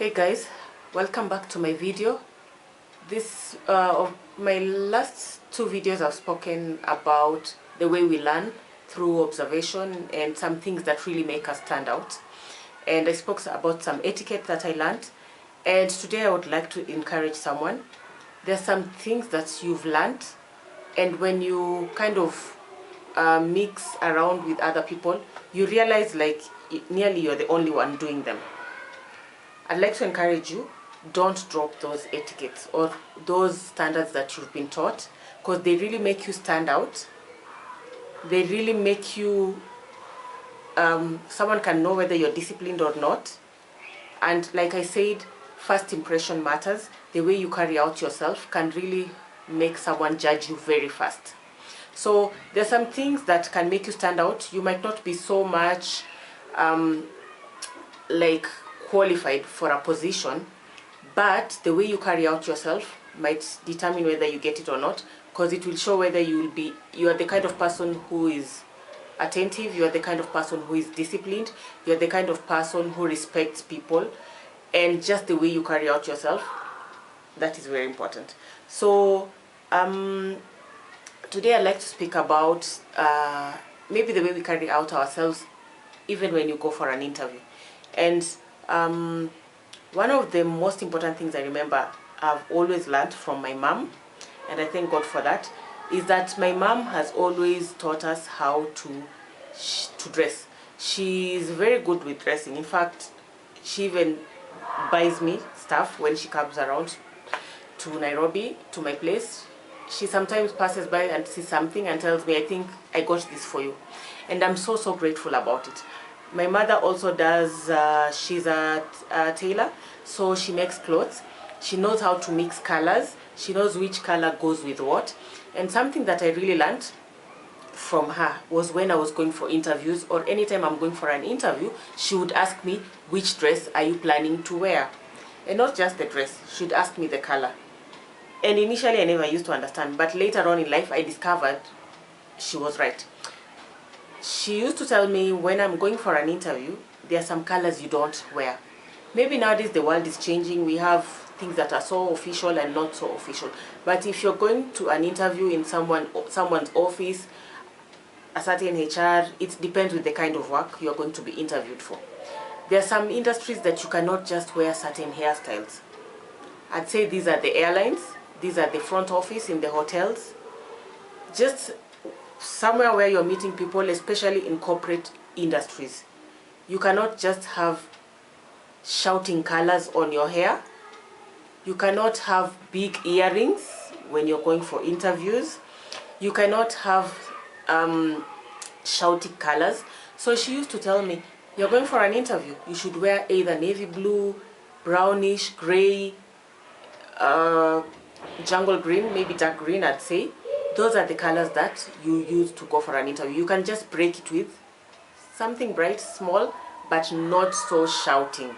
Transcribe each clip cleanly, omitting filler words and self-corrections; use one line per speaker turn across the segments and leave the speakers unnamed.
Hey guys, welcome back to my video. This of my last two videos I've spoken about the way we learn through observation and some things that really make us stand out, and I spoke about some etiquette that I learned. And today I would like to encourage someone. There's some things that you've learned, and when you kind of mix around with other people, you realize like nearly you're the only one doing them. I'd like to encourage you, don't drop those etiquettes or those standards that you've been taught, because they really make you stand out. They really make you, someone can know whether you're disciplined or not. And like I said, first impression matters. The way you carry out yourself can really make someone judge you very fast. So there's some things that can make you stand out. You might not be so much like qualified for a position, but the way you carry out yourself might determine whether you get it or not, because it will show whether you are the kind of person who is attentive, you are the kind of person who is disciplined, you are the kind of person who respects people, and just the way you carry out yourself, that is very important. So today I'd like to speak about maybe the way we carry out ourselves even when you go for an interview. And one of the most important things I remember I've always learned from my mom, and I thank God for that, is that my mom has always taught us how to dress. She is very good with dressing. In fact, she even buys me stuff when she comes around to Nairobi, to my place. She sometimes passes by and sees something and tells me, I think I got this for you. And I'm so grateful about it. My mother also does, she's a tailor, so she makes clothes. She knows how to mix colors. She knows which color goes with what. And something that I really learned from her was when I was going for interviews, or anytime I'm going for an interview, she would ask me, which dress are you planning to wear? And not just the dress, she'd ask me the color. And initially I never used to understand, but later on in life I discovered she was right. She used to tell me, when I'm going for an interview, there are some colors you don't wear. Maybe nowadays the world is changing. We have things that are so official and not so official. But if you're going to an interview in someone's office, a certain HR, it depends with the kind of work you're going to be interviewed for. There are some industries that you cannot just wear certain hairstyles. I'd say these are the airlines, these are the front office in the hotels. Just somewhere where you're meeting people, especially in corporate industries, you cannot just have shouting colors on your hair. You cannot have big earrings when you're going for interviews. You cannot have shouting colors. So she used to tell me, you're going for an interview, you should wear either navy blue, brownish, gray, jungle green, maybe dark green, I'd say. Those are the colors that you use to go for an interview. You can just break it with something bright, small, but not so shouting.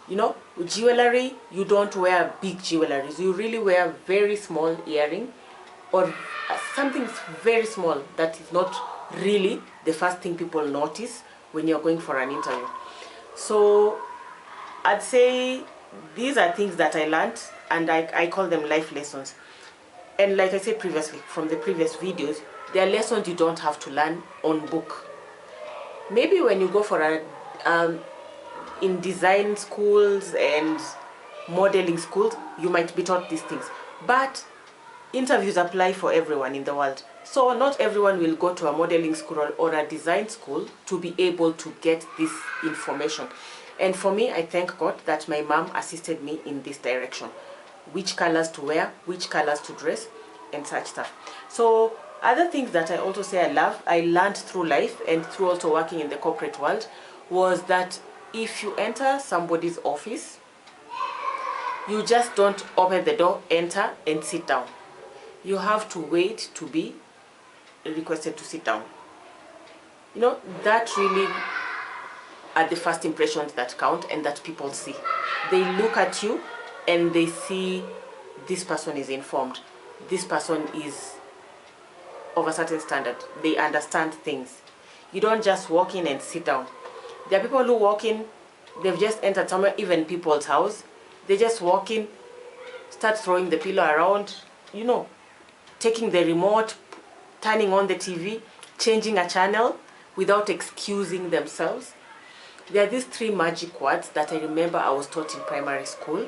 You know, with jewelry, you don't wear big jewelry. You really wear very small earring, or something very small that is not really the first thing people notice when you're going for an interview. So I'd say these are things that I learned, and I call them life lessons. And like I said previously, from the previous videos, there are lessons you don't have to learn on book. Maybe when you go for in design schools and modeling schools, you might be taught these things. But interviews apply for everyone in the world. So not everyone will go to a modeling school or a design school to be able to get this information. And for me, I thank God that my mom assisted me in this direction. Which colors to wear, which colors to dress, and such stuff. So other things that I also say I learned through life and through also working in the corporate world, was that if you enter somebody's office, you just don't open the door, enter, and sit down. You have to wait to be requested to sit down. You know, that really are the first impressions that count and that people see. They look at you and they see, this person is informed, this person is of a certain standard, they understand things. You don't just walk in and sit down. There are people who walk in, They've just entered somewhere, even people's house. They just walk in, start throwing the pillow around, you know, taking the remote, turning on the TV, changing a channel without excusing themselves. There are these 3 magic words that I remember I was taught in primary school,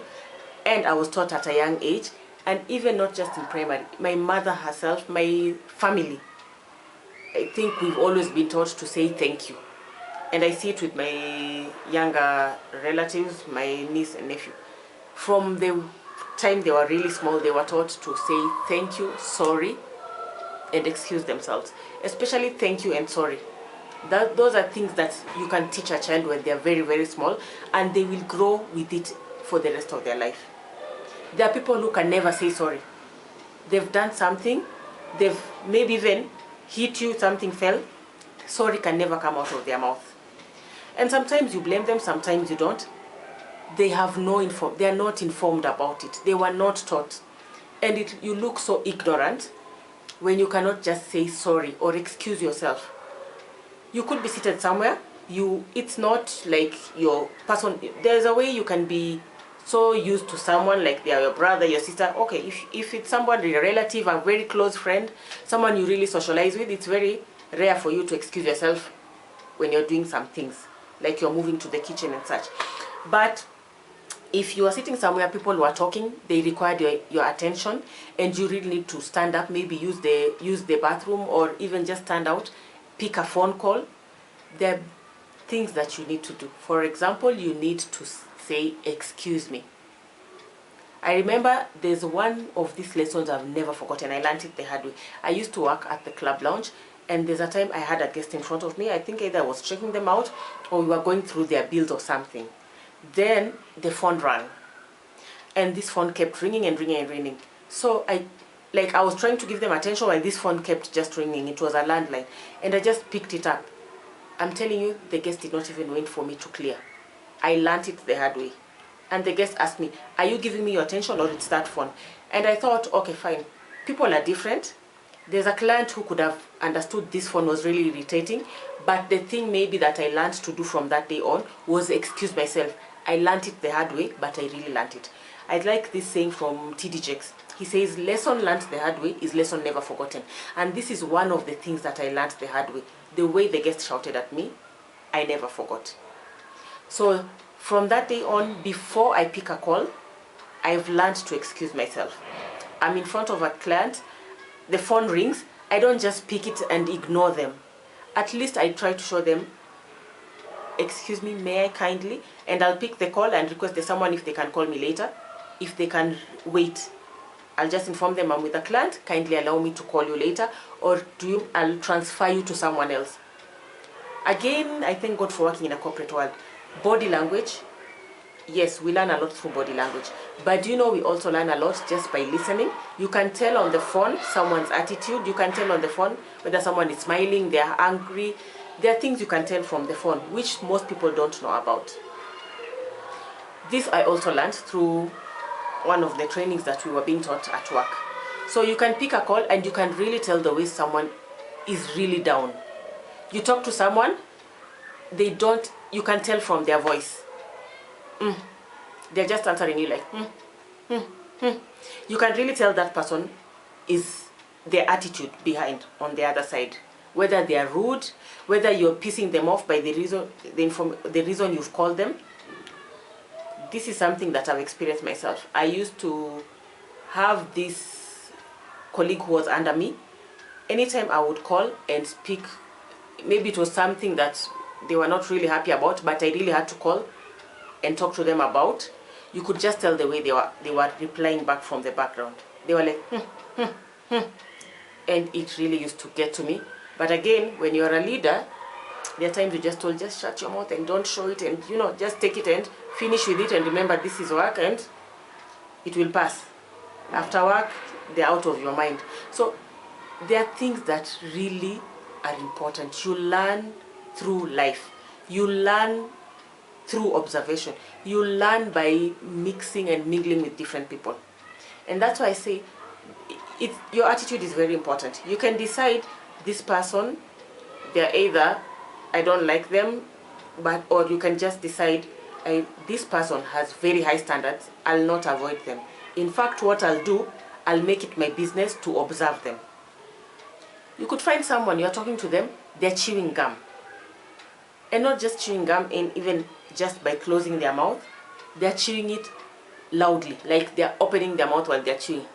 and I was taught at a young age, and even not just in primary. My mother herself, my family, I think we've always been taught to say thank you. And I see it with my younger relatives, my niece and nephew. From the time they were really small, they were taught to say thank you, sorry, and excuse themselves. Especially thank you and sorry. Those are things that you can teach a child when they are very, very small, and they will grow with it for the rest of their life. There are people who can never say sorry. They've done something, they've maybe even hit you, something fell, sorry can never come out of their mouth. And sometimes you blame them, sometimes you don't. They have they are not informed about it. They were not taught. And you look so ignorant when you cannot just say sorry or excuse yourself. You could be seated somewhere, it's not like your person. There's a way you can be so used to someone, like they are your brother, your sister. Okay, if it's somebody, a relative, a very close friend, someone you really socialize with, it's very rare for you to excuse yourself when you're doing some things, like you're moving to the kitchen and such. But if you are sitting somewhere, people were talking, they required your attention, and you really need to stand up, maybe use the bathroom, or even just stand out, pick a phone call. There are things that you need to do. For example, you need to say, excuse me. I remember there's one of these lessons I've never forgotten. I learned it the hard way. I used to work at the club lounge, and there's a time I had a guest in front of me. I think either I was checking them out or we were going through their bills or something. Then the phone rang, and this phone kept ringing and ringing and ringing. So I was trying to give them attention, and this phone kept just ringing. It was a landline, and I just picked it up. I'm telling you, the guest did not even wait for me to clear. I learned it the hard way. And the guest asked me, are you giving me your attention or it's that phone? And I thought, okay, fine. People are different. There's a client who could have understood this phone was really irritating, but the thing maybe that I learned to do from that day on was excuse myself. I learned it the hard way, but I really learned it. I like this saying from T.D. Jakes. He says, lesson learned the hard way is lesson never forgotten. And this is one of the things that I learned the hard way. The way the guest shouted at me, I never forgot. So from that day on, before I pick a call, I've learned to excuse myself. I'm in front of a client, the phone rings, I don't just pick it and ignore them. At least I try to show them, excuse me, may I kindly? And I'll pick the call and request someone if they can call me later. If they can wait, I'll just inform them I'm with a client, kindly allow me to call you later, or I'll transfer you to someone else. Again, I thank God for working in a corporate world. Body language, yes, we learn a lot through body language. But do you know we also learn a lot just by listening? You can tell on the phone someone's attitude. You can tell on the phone whether someone is smiling, they're angry. There are things you can tell from the phone, which most people don't know about. This I also learned through one of the trainings that we were being taught at work. So you can pick a call and you can really tell the way someone is really down. You talk to someone, you can tell from their voice. They're just answering you like, You can really tell that person is their attitude behind on the other side. Whether they are rude, whether you're pissing them off by the reason you've called them. This is something that I've experienced myself. I used to have this colleague who was under me. Anytime I would call and speak, maybe it was something that they were not really happy about, but I really had to call and talk to them about. You could just tell the way they were replying back from the background. They were like, and it really used to get to me. But again, when you're a leader, there are times you just told, just shut your mouth and don't show it, and just take it and finish with it, and remember this is work and it will pass. After work, they're out of your mind. So there are things that really are important. You learn through life. You learn through observation. You learn by mixing and mingling with different people. And that's why I say your attitude is very important. You can decide this person, they're either I don't like them, or you can just decide this person has very high standards, I'll not avoid them. In fact, what I'll do, I'll make it my business to observe them. You could find someone, you're talking to them, they're chewing gum. And not just chewing gum, and even just by closing their mouth, they're chewing it loudly, like they're opening their mouth while they're chewing.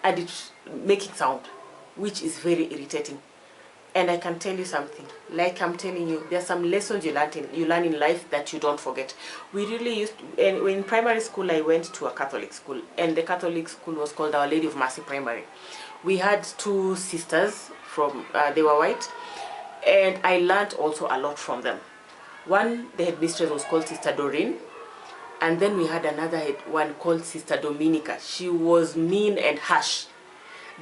And it's making sound, which is very irritating. And I can tell you something, like I'm telling you, there's some lessons you learn in life that you don't forget. We really used to, and in primary school, I went to a Catholic school, and the Catholic school was called Our Lady of Mercy Primary. We had two sisters from, they were white, and I learned also a lot from them. One, the headmistress was called Sister Doreen, and then we had another one called Sister Dominica. She was mean and harsh.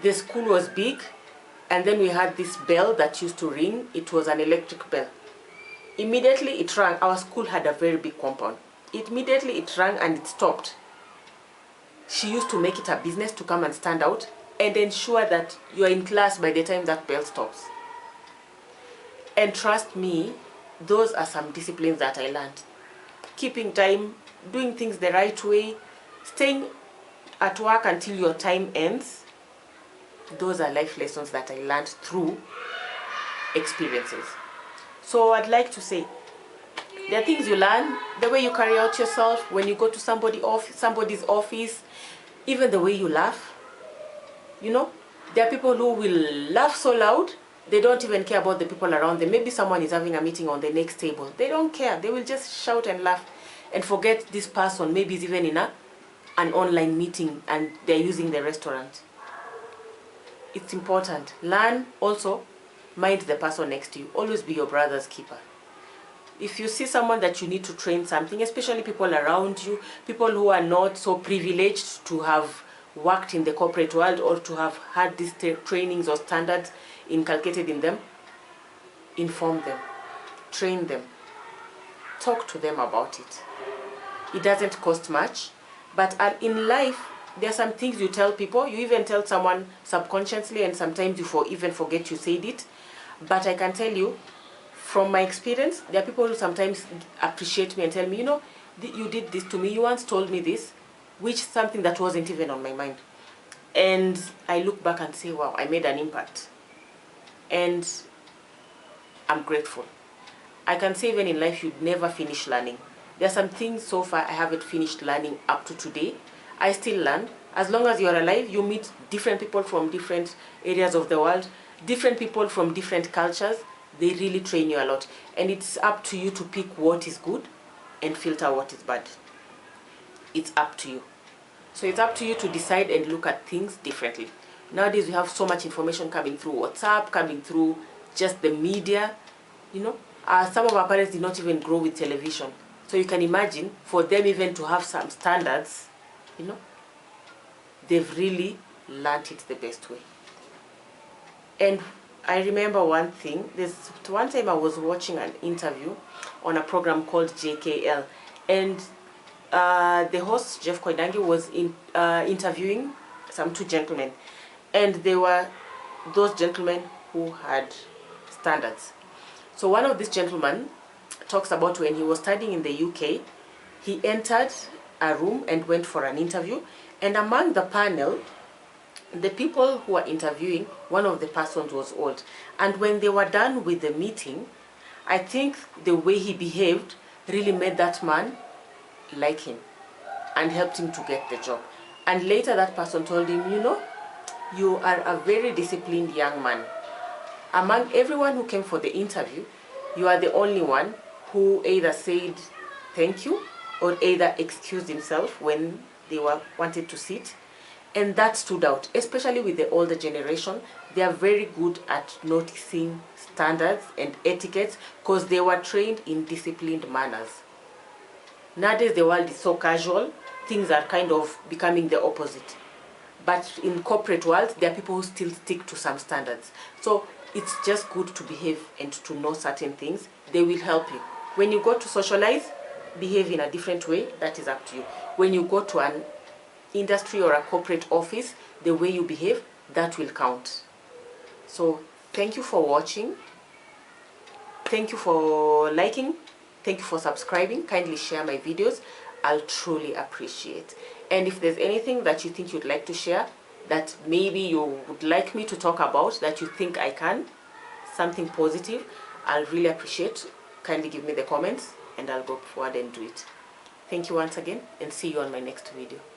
The school was big, and then we had this bell that used to ring. It was an electric bell. Immediately it rang. Our school had a very big compound. Immediately it rang and it stopped. She used to make it a business to come and stand out and ensure that you are in class by the time that bell stops. And trust me, those are some disciplines that I learned. Keeping time, doing things the right way, staying at work until your time ends. Those are life lessons that I learned through experiences. So I'd like to say, there are things you learn, the way you carry out yourself, when you go to somebody's office, even the way you laugh. You know, there are people who will laugh so loud, they don't even care about the people around them. Maybe someone is having a meeting on the next table. They don't care. They will just shout and laugh and forget this person. Maybe it's even in an online meeting and they're using the restaurant. It's important. Learn also, mind the person next to you. Always be your brother's keeper. If you see someone that you need to train something, especially people around you, people who are not so privileged to have worked in the corporate world or to have had these trainings or standards inculcated in them, inform them, train them, talk to them about it. It doesn't cost much, but in life, there are some things you tell people, you even tell someone subconsciously, and sometimes you even forget you said it. But I can tell you, from my experience, there are people who sometimes appreciate me and tell me, you know, you did this to me, you once told me this, which is something that wasn't even on my mind. And I look back and say, wow, I made an impact. And I'm grateful. I can say even in life, you'd never finish learning. There are some things so far I haven't finished learning up to today. I still learn. As long as you're alive, you meet different people from different areas of the world, different people from different cultures. They really train you a lot. And it's up to you to pick what is good and filter what is bad. It's up to you. So it's up to you to decide and look at things differently. Nowadays, we have so much information coming through WhatsApp, coming through just the media. You know, some of our parents did not even grow with television. So you can imagine, for them even to have some standards, you know, they've really learned it the best way. And I remember one thing. There's one time I was watching an interview on a program called JKL, and the host, Jeff Koidangi, was interviewing some two gentlemen, and they were those gentlemen who had standards. So one of these gentlemen talks about when he was studying in the UK, he entered a room and went for an interview, and among the panel, the people who were interviewing, one of the persons was old. And when they were done with the meeting, I think the way he behaved really made that man like him and helped him to get the job. And later that person told him, you know, you are a very disciplined young man. Among everyone who came for the interview, you are the only one who either said thank you or either excused himself when they wanted to sit. And that stood out, especially with the older generation. They are very good at noticing standards and etiquettes because they were trained in disciplined manners. Nowadays, the world is so casual, things are kind of becoming the opposite. But in corporate world, there are people who still stick to some standards. So it's just good to behave and to know certain things. They will help you. When you go to socialize, behave in a different way, that is up to you. When you go to an industry or a corporate office, the way you behave, that will count. So thank you for watching. Thank you for liking Thank you for subscribing. Kindly share my videos. I'll truly appreciate. And if there's anything that you think you'd like to share, that maybe you would like me to talk about, that you think I can, something positive, I'll really appreciate. Kindly give me the comments and I'll go forward and do it. Thank you once again, and see you on my next video.